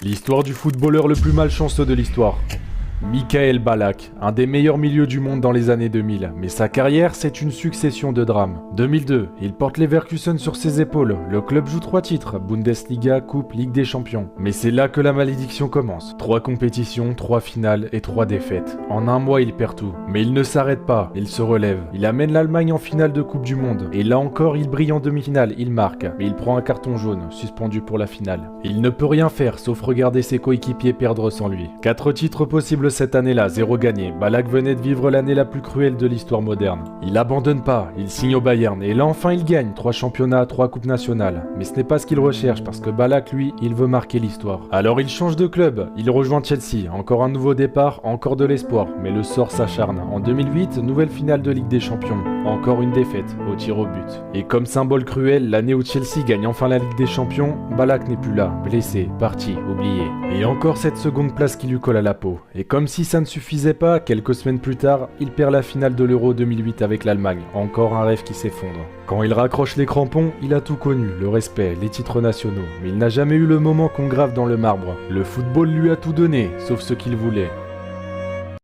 L'histoire du footballeur le plus malchanceux de l'histoire. Michael Ballack, un des meilleurs milieux du monde dans les années 2000, mais sa carrière c'est une succession de drames. 2002, il porte Leverkusen sur ses épaules, le club joue 3 titres, Bundesliga, Coupe, Ligue des Champions. Mais c'est là que la malédiction commence. 3 compétitions, 3 finales et 3 défaites. En un mois il perd tout, mais il ne s'arrête pas, il se relève. Il amène l'Allemagne en finale de Coupe du Monde, et là encore il brille en demi-finale, il marque, mais il prend un carton jaune, suspendu pour la finale. Il ne peut rien faire sauf regarder ses coéquipiers perdre sans lui. 4 titres possibles cette année-là, 0 gagné. Ballack venait de vivre l'année la plus cruelle de l'histoire moderne. Il abandonne pas, il signe au Bayern, et là enfin il gagne, 3 championnats, 3 coupes nationales. Mais ce n'est pas ce qu'il recherche, parce que Ballack, lui, il veut marquer l'histoire. Alors il change de club, il rejoint Chelsea, encore un nouveau départ, encore de l'espoir, mais le sort s'acharne. En 2008, nouvelle finale de Ligue des Champions, encore une défaite, au tir au but. Et comme symbole cruel, l'année où Chelsea gagne enfin la Ligue des Champions, Ballack n'est plus là, blessé, parti, oublié. Et encore cette seconde place qui lui colle à la peau. Et comme si ça ne suffisait pas, quelques semaines plus tard, il perd la finale de l'Euro 2008 avec l'Allemagne, encore un rêve qui s'effondre. Quand il raccroche les crampons, il a tout connu, le respect, les titres nationaux, mais il n'a jamais eu le moment qu'on grave dans le marbre. Le football lui a tout donné, sauf ce qu'il voulait.